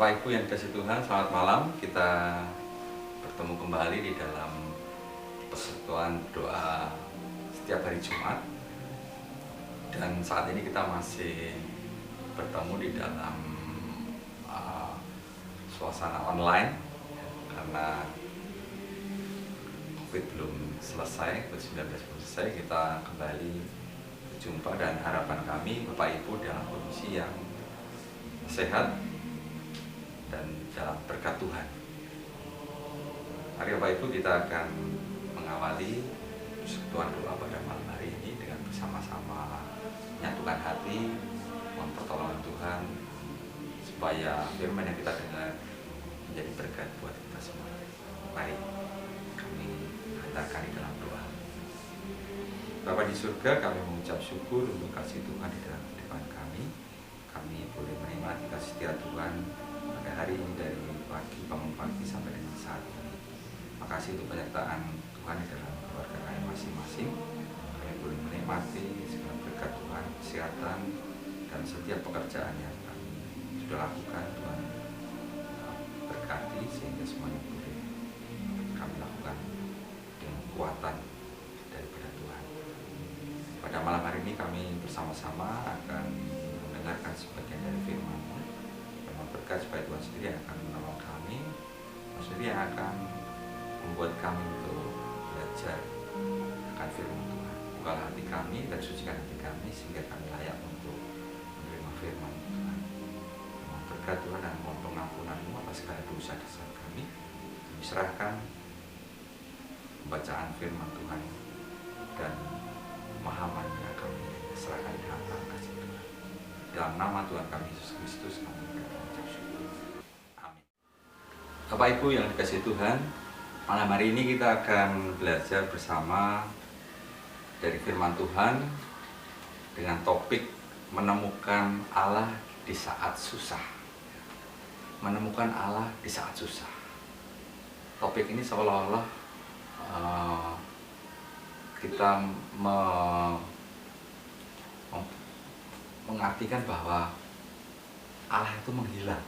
Bapak Ibu yang dikasihi Tuhan, selamat malam. Kita bertemu kembali di dalam persekutuan doa setiap hari Jumat. Dan saat ini kita masih bertemu di dalam suasana online karena COVID belum selesai, COVID-19 belum selesai. Kita kembali berjumpa dan harapan kami Bapak Ibu dalam kondisi yang sehat dan dalam berkat Tuhan. Mari Bapak Ibu, kita akan mengawali persekutuan doa pada malam hari ini dengan bersama-sama menyatukan hati, mohon pertolongan Tuhan supaya firman yang kita dengar menjadi berkat buat kita semua. Mari kami hantarkan di dalam doa. Bapa di surga, kami mengucap syukur untuk kasih Tuhan di dalam kehidupan kami. Kami boleh menikmati kasih setia Tuhan pada hari ini dari pagi, bangun pagi sampai dengan saat ini. Makasih untuk penyertaan Tuhan di dalam keluarga kami masing-masing. Kami boleh menikmati segala berkat Tuhan, kesehatan, dan setiap pekerjaan yang kami sudah lakukan. Tuhan berkati sehingga semuanya boleh kami lakukan dengan kekuatan daripada Tuhan. Pada malam hari ini kami bersama-sama akan mendengarkan sebagian dari firman-Mu. Kami berkat supaya Tuhan sendiri yang akan menolong kami, Tuhan sendiri yang akan membuat kami untuk belajar akan firman Tuhan. Bukalah hati kami dan sucikan hati kami sehingga kami layak untuk menerima firman Tuhan. Mohon berkat Tuhan dan mohon pengampunan-Mu atas segala dosa-dosa kami. Kami serahkan pembacaan firman Tuhan dan pemahamannya kami serahkan di dalam tangan kasih Tuhan. Dalam nama Tuhan kami Yesus Kristus kami mengucap syukur. Amin. Bapak Ibu yang dikasihi Tuhan, malam hari ini kita akan belajar bersama dari firman Tuhan dengan topik menemukan Allah di saat susah. Menemukan Allah di saat susah. Topik ini seolah-olah kita mengartikan bahwa Allah itu menghilang.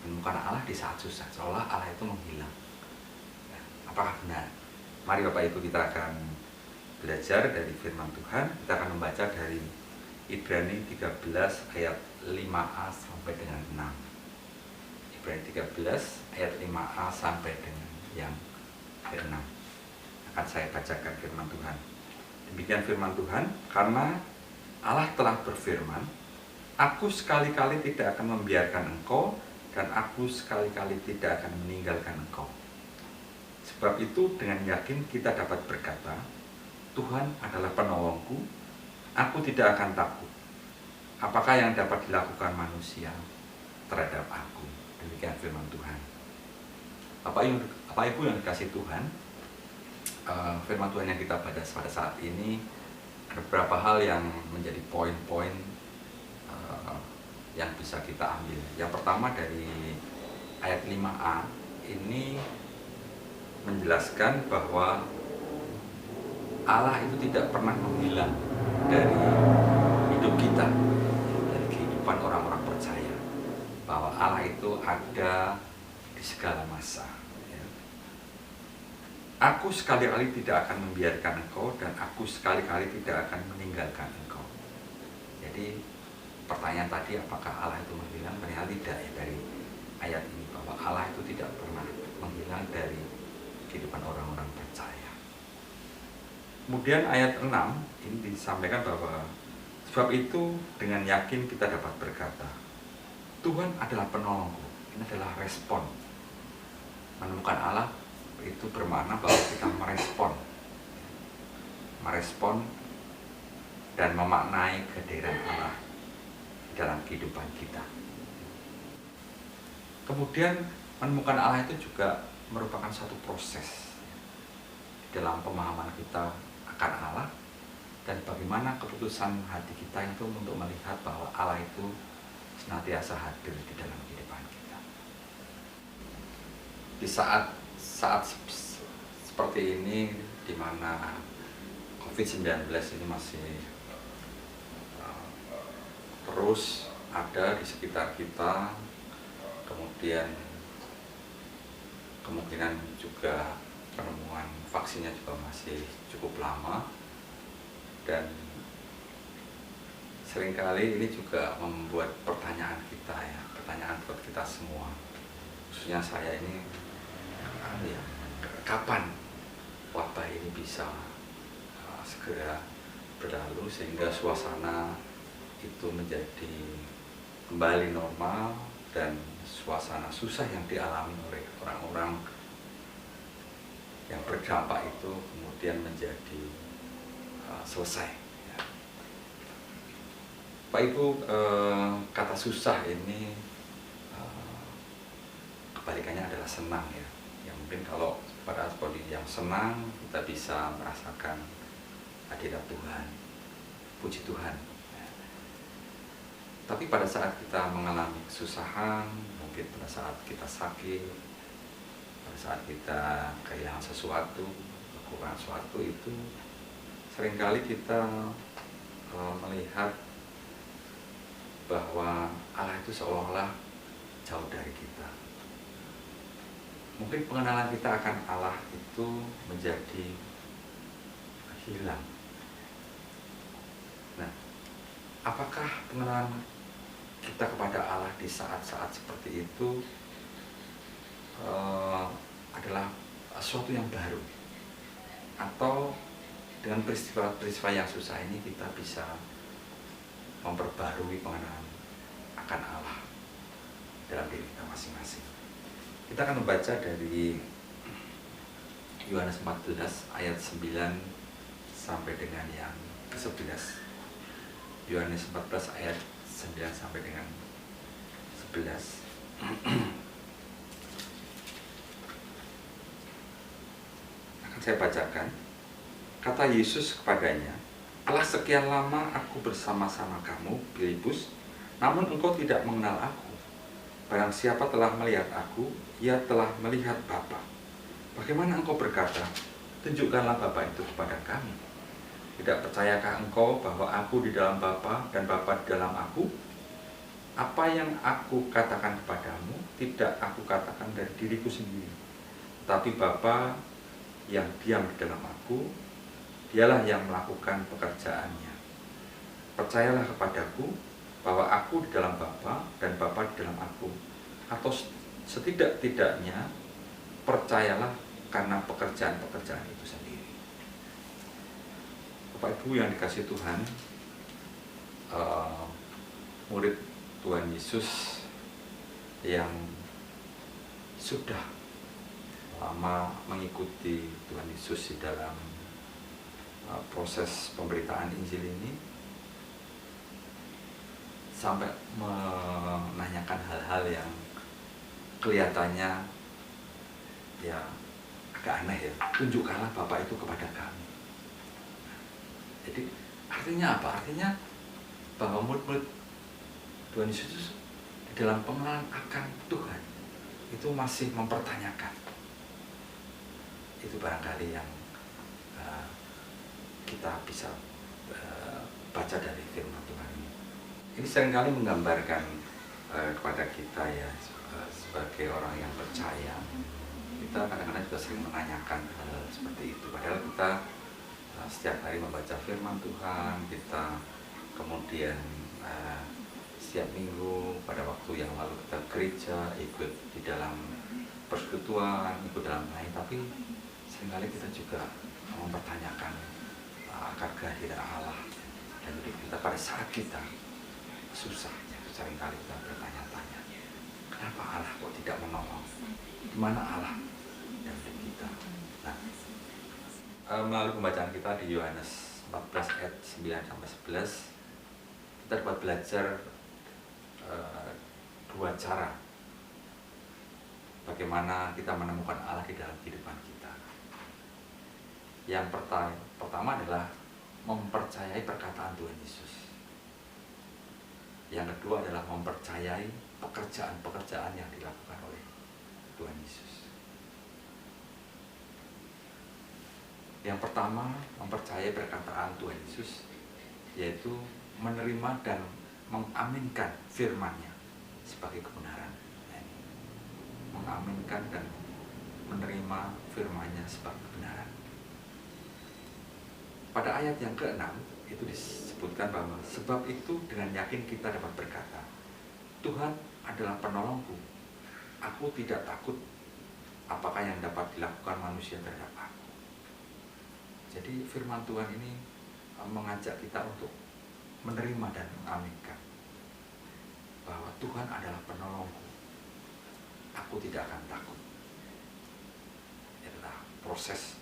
Menemukan Allah di saat susah, seolah Allah itu menghilang. Apakah benar? Mari Bapak Ibu, kita akan belajar dari firman Tuhan. Kita akan membaca dari Ibrani 13 ayat 5a sampai dengan 6. Ibrani 13 ayat 5a sampai dengan yang ke-6. Akan saya bacakan firman Tuhan. Demikian firman Tuhan, karena Allah telah berfirman, aku sekali-kali tidak akan membiarkan engkau dan aku sekali-kali tidak akan meninggalkan engkau. Sebab itu dengan yakin kita dapat berkata, Tuhan adalah penolongku, aku tidak akan takut. Apakah yang dapat dilakukan manusia terhadap aku? Demikian firman Tuhan. Bapak Ibu yang dikasihi Tuhan, firman Tuhan yang kita baca pada saat ini ada beberapa hal yang menjadi poin-poin yang bisa kita ambil. Yang pertama dari ayat 5a ini menjelaskan bahwa Allah itu tidak pernah menghilang dari hidup kita, dari kehidupan orang-orang percaya, bahwa Allah itu ada di segala masa. Aku sekali-kali tidak akan membiarkan engkau dan aku sekali-kali tidak akan meninggalkan engkau. Jadi pertanyaan tadi, apakah Allah itu menghilang? Ternyata tidak ya, dari ayat ini, bahwa Allah itu tidak pernah menghilang dari kehidupan orang-orang percaya. Kemudian ayat 6 ini disampaikan bahwa sebab itu dengan yakin kita dapat berkata, Tuhan adalah penolongku. Ini adalah respon. Menemukan Allah itu bermakna bahwa kita merespon dan memaknai kehadiran Allah dalam kehidupan kita. Kemudian menemukan Allah itu juga merupakan satu proses dalam pemahaman kita akan Allah dan bagaimana keputusan hati kita itu untuk melihat bahwa Allah itu senantiasa hadir di dalam kehidupan kita. Di saat seperti ini, di mana COVID-19 ini masih terus ada di sekitar kita, kemudian kemungkinan juga penemuan vaksinnya juga masih cukup lama, dan seringkali ini juga membuat pertanyaan kita ya, pertanyaan buat kita semua, khususnya saya ini ya, kapan wabah ini bisa segera berlalu sehingga suasana itu menjadi kembali normal dan suasana susah yang dialami oleh orang-orang yang berdampak itu kemudian menjadi selesai. Ya. Pak Ibu, kata susah ini kebalikannya adalah senang ya. Yang mungkin kalau pada kondisi yang senang kita bisa merasakan hadirat Tuhan, puji Tuhan. Ya. Tapi pada saat kita mengalami kesusahan, mungkin pada saat kita sakit, pada saat kita kehilangan sesuatu, kekurangan sesuatu, itu seringkali kita melihat bahwa Allah itu seolah-olah jauh dari kita. Mungkin pengenalan kita akan Allah itu menjadi hilang. Nah, apakah pengenalan kita kepada Allah di saat-saat seperti itu adalah sesuatu yang baru, atau dengan peristiwa-peristiwa yang susah ini kita bisa memperbarui pengenalan akan Allah dalam diri kita masing-masing? Kita akan membaca dari Yohanes 14 ayat 9 sampai dengan yang ke-11. Yohanes 14 ayat 9 sampai dengan 11. Akan saya bacakan. Kata Yesus kepadanya, "Telah sekian lama aku bersama-sama kamu, Filipus, namun engkau tidak mengenal aku. Barang siapa telah melihat aku, ia telah melihat Bapa. Bagaimana engkau berkata, tunjukkanlah Bapa itu kepada kami? Tidak percayakah engkau bahwa aku di dalam Bapa dan Bapa di dalam aku? Apa yang aku katakan kepadamu, tidak aku katakan dari diriku sendiri. Tapi Bapa yang diam di dalam aku, dialah yang melakukan pekerjaannya. Percayalah kepadaku bahwa aku di dalam Bapa dan Bapa di dalam aku. Atau setidak-tidaknya percayalah karena pekerjaan-pekerjaan itu sendiri." Bapak Ibu yang dikasihi Tuhan, murid Tuhan Yesus yang sudah lama mengikuti Tuhan Yesus di dalam proses pemberitaan Injil ini, sampai menanyakan hal-hal yang kelihatannya ya agak aneh ya. Tunjukkanlah Bapa itu kepada kami. Jadi artinya apa? Artinya bahwa murid-murid Tuhan Yesus di dalam pengenalan akan Tuhan itu masih mempertanyakan. Itu barangkali yang kita bisa baca dari firman Tuhan ini. Ini seringkali menggambarkan kepada kita ya, sebagai orang yang percaya, kita kadang-kadang juga sering menanyakan hal seperti itu. Padahal kita setiap hari membaca firman Tuhan, kita kemudian setiap minggu pada waktu yang lalu kita gereja, ikut di dalam persekutuan, ikut dalam lain, tapi seringkali kita juga mempertanyakan akan kehadiran Allah dan hidup kita pada saat kita susah. Seringkali kita bertanya-tanya, kenapa Allah kok tidak menolong? Di mana Allah dalam hidup kita? Nah, melalui pembacaan kita di Yohanes 14 ayat 9 sampai 11, kita dapat belajar dua cara bagaimana kita menemukan Allah di dalam kehidupan kita. Yang pertama adalah mempercayai perkataan Tuhan Yesus. Yang kedua adalah mempercayai pekerjaan-pekerjaan yang dilakukan oleh Tuhan Yesus. Yang pertama, mempercayai perkataan Tuhan Yesus, yaitu menerima dan mengaminkan firman-Nya sebagai kebenaran. mengaminkan dan menerima firman-Nya sebagai kebenaran. Pada ayat yang ke-6 itu disebutkan bahwa sebab itu dengan yakin kita dapat berkata, Tuhan adalah penolongku, aku tidak takut apakah yang dapat dilakukan manusia terhadap aku. Jadi firman Tuhan ini mengajak kita untuk menerima dan mengaminkan bahwa Tuhan adalah penolongku, aku tidak akan takut. Adalah proses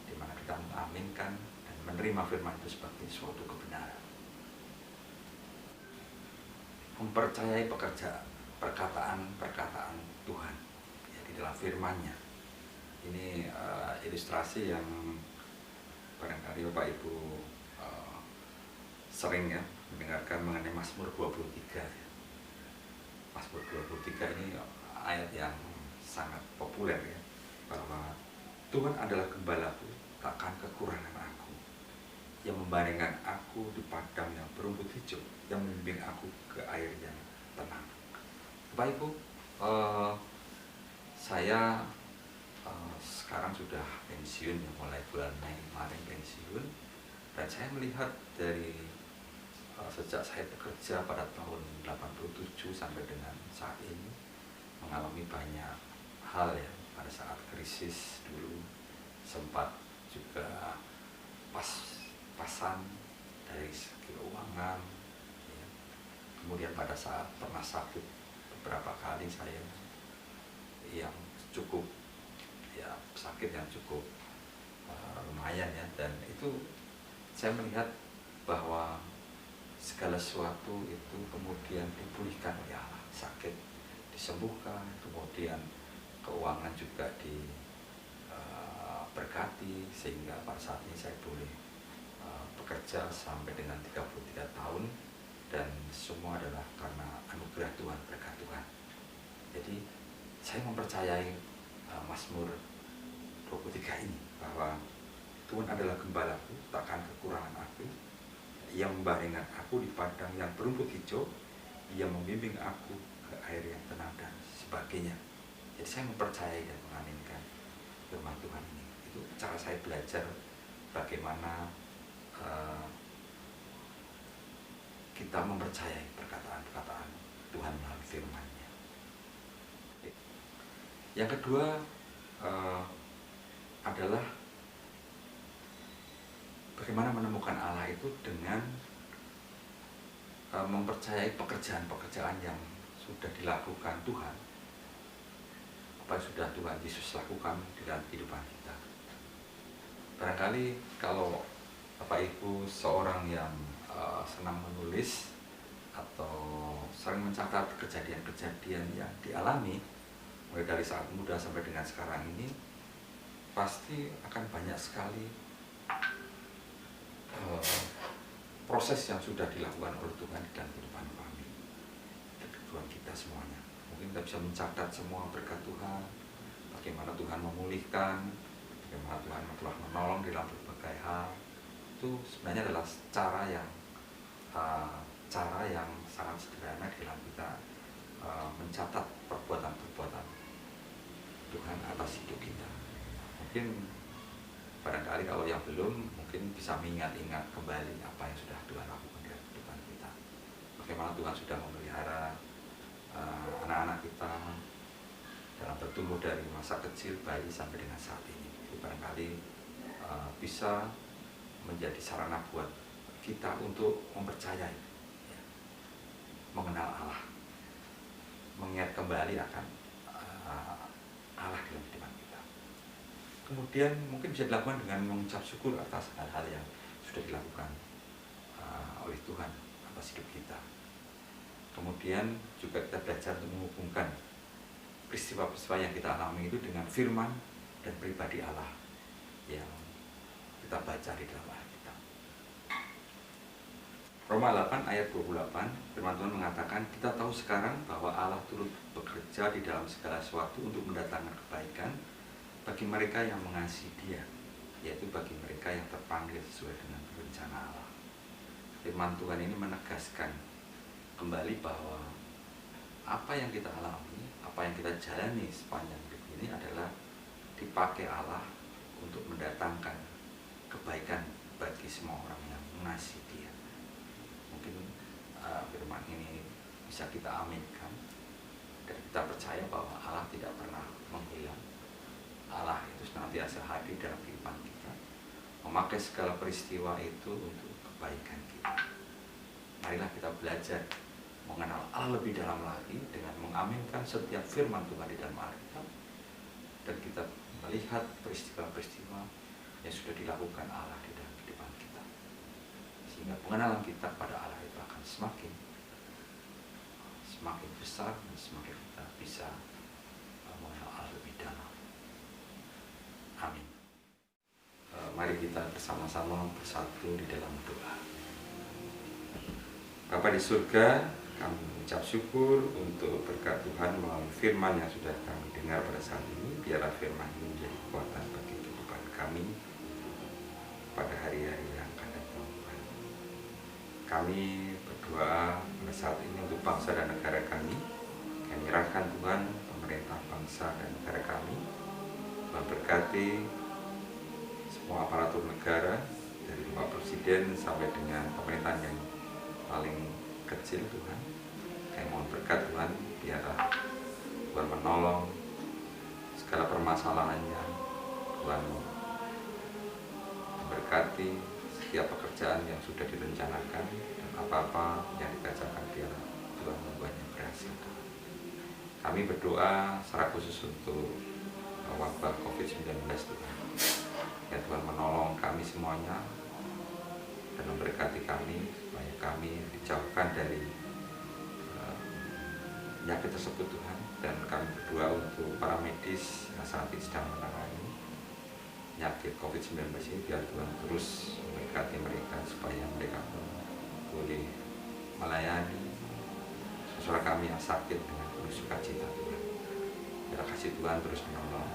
di mana kita mengaminkan dan menerima firman itu sebagai suatu kebenaran. Mempercayai perkataan Tuhan ya, di dalam firman-Nya. Ini ilustrasi yang barangkali Bapak Ibu sering ya mendengarkan mengenai Mazmur 23 ya. Mazmur 23 ini ayat yang sangat populer ya, bahwa Tuhan adalah gembalaku, takkan kekurangan aku, yang membaringkan aku di padang yang berumput hijau, yang membimbing aku ke air yang tenang. Bapak Ibu, saya sekarang sudah pensiun ya, mulai bulan Mei kemarin pensiun, dan saya melihat dari sejak saya bekerja pada tahun 87 sampai dengan saat ini mengalami banyak hal ya. Pada saat krisis dulu sempat juga pas-pasan dari segi keuangan ya. Kemudian pada saat pernah sakit beberapa kali saya yang cukup ya, sakit yang cukup lumayan ya, dan itu saya melihat bahwa segala sesuatu itu kemudian dipulihkan oleh Allah. Sakit disembuhkan, kemudian keuangan juga diberkati, sehingga pada saat ini saya boleh bekerja sampai dengan 33 tahun, dan semua adalah karena anugerah Tuhan, berkat Tuhan. Jadi saya mempercayai Mazmur 23 ini, bahwa Tuhan adalah gembalaku, takkan kekurangan aku, yang membaringkan aku di padang yang berumput hijau, yang membimbing aku ke air yang tenang dan sebagainya. Jadi saya mempercayai dan mengaminkan firman Tuhan ini. Itu cara saya belajar bagaimana kita mempercayai perkataan-perkataan Tuhan melalui firman-Nya. Yang kedua adalah bagaimana menemukan Allah itu dengan mempercayai pekerjaan-pekerjaan yang sudah dilakukan Tuhan, apa yang sudah Tuhan Yesus lakukan di dalam kehidupan kita. Barangkali kalau Bapak Ibu seorang yang senang menulis atau sering mencatat kejadian-kejadian yang dialami mulai dari saat muda sampai dengan sekarang ini, pasti akan banyak sekali proses yang sudah dilakukan oleh Tuhan dalam kehidupan kami dan kehidupan kita semuanya. Mungkin kita bisa mencatat semua berkat Tuhan, bagaimana Tuhan memulihkan, bagaimana Tuhan telah menolong di dalam berbagai hal. Itu sebenarnya adalah cara yang sangat sederhana dalam kita mencatat perbuatan-perbuatan Tuhan atas hidup kita. Mungkin barangkali kalau yang belum, mungkin bisa mengingat-ingat kembali apa yang sudah Tuhan lakukan dalam kehidupan kita. Bagaimana Tuhan sudah memelihara anak-anak kita dalam bertumbuh dari masa kecil, bayi sampai dengan saat ini. Itu barangkali bisa menjadi sarana buat kita untuk mempercayai ya, mengenal Allah, mengingat kembali akan Allah dalam kehidupan kita. Kemudian mungkin bisa dilakukan dengan mengucap syukur atas hal-hal yang sudah dilakukan oleh Tuhan atas hidup kita. Kemudian juga kita belajar untuk menghubungkan peristiwa-peristiwa yang kita alami itu dengan firman dan pribadi Allah yang kita baca di dalam Alkitab. Roma 8 ayat 28, firman Tuhan mengatakan, kita tahu sekarang bahwa Allah turut bekerja di dalam segala sesuatu untuk mendatangkan kebaikan bagi mereka yang mengasihi Dia, yaitu bagi mereka yang terpanggil sesuai dengan rencana Allah. Firman Tuhan ini menegaskan kembali bahwa apa yang kita alami, apa apa yang kita jalani sepanjang hidup ini adalah dipakai Allah untuk mendatangkan kebaikan bagi semua orang yang mengasihi Dia. Mungkin firman ini bisa kita aminkan dan kita percaya bahwa Allah tidak pernah menghilang. Allah itu senantiasa hadir dalam kehidupan kita, memakai segala peristiwa itu untuk kebaikan kita. Marilah kita belajar mengenal Allah lebih dalam lagi dengan mengaminkan setiap firman Tuhan di dalam Alkitab, dan kita melihat peristiwa-peristiwa yang sudah dilakukan Allah di dalam kehidupan kita, sehingga pengenalan kita pada Allah itu akan semakin besar dan semakin kita bisa mengenal Allah lebih dalam. Amin. Mari kita bersama-sama bersatu di dalam doa. Bapa di surga, kami mengucap syukur untuk berkat Tuhan melalui firman yang sudah kami dengar pada saat ini. Biarlah firman ini menjadi kekuatan bagi kehidupan kami pada hari-hari yang akan datang, Tuhan. Kami berdoa pada saat ini untuk bangsa dan negara kami. Kami menyerahkan Tuhan pemerintah bangsa dan negara kami. Tuhan berkati semua aparatur negara, dari Bapak Presiden sampai dengan pemerintahan yang paling kecil, Tuhan. Kami mohon berkat Tuhan, biarlah Tuhan menolong segala permasalahannya. Tuhan memberkati setiap pekerjaan yang sudah direncanakan, dan apa-apa yang dikerjakan biarlah Tuhan membuatnya berhasil, Tuhan. Kami berdoa secara khusus untuk wabah COVID-19, Tuhan. Ya Tuhan, menolong kami semuanya dan memberkati kami supaya kami dijauhkan dari penyakit tersebut, Tuhan. Dan kami berdoa untuk para medis yang saat ini sedang menangani penyakit COVID-19 ini, biar Tuhan terus memberkati mereka supaya mereka boleh melayani saudara kami yang sakit dengan penuh sukacita, Tuhan. Biar kasih Tuhan terus menolong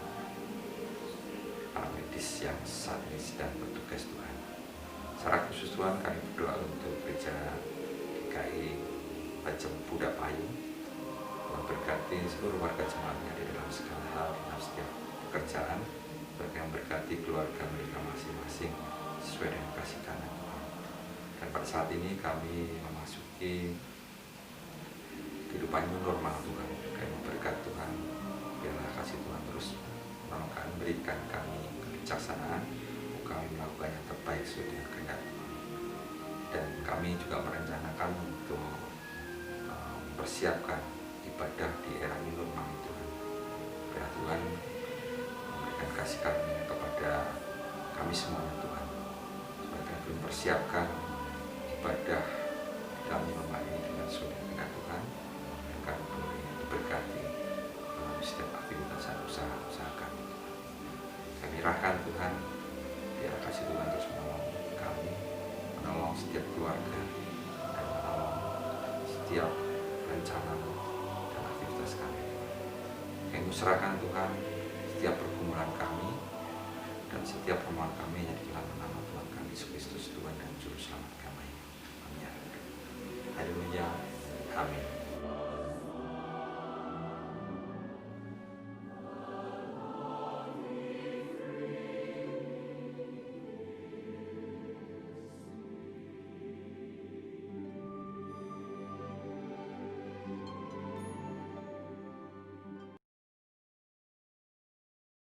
para medis yang saat ini sedang bertugas, Tuhan. Secara khusus Tuhan, kami berdoa untuk gereja GKI Pacem Budak Payung. Tuhan berkati seluruh warga jemaatnya di dalam segala hal, dalam setiap pekerjaan. Tuhan berkati keluarga mereka masing-masing sesuai dengan kasih karunia Tuhan. Dan pada saat ini kami memasuki kehidupan new normal, Tuhan. Kami berkat Tuhan, biarlah kasih Tuhan terus menolong kami, berikan kami kebijaksanaan untuk kami melakukan yang terbaik sesuai dengan kehendak. Dan kami juga merencanakan untuk mempersiapkan ibadah di era new normal itu. Biar Tuhan memberikan kasih karunia kepada kami semuanya, Tuhan, supaya kami mempersiapkan ibadah di dalam new normal ini dengan sesuai dengan Tuhan, dan kami boleh diberkati dalam setiap aktivitas dan usaha kami. Kami serahkan Tuhan, biar kasih Tuhan terus menolong kami, menolong setiap keluarga, dan menolong setiap rencana dan aktivitas kami. Kami serahkan Tuhan setiap pergumulan kami dan setiap permohonan kami yang di dalam nama Tuhan kami Yesus Kristus, Tuhan dan Juru Selamat kami. Amin. Haleluya. Amin.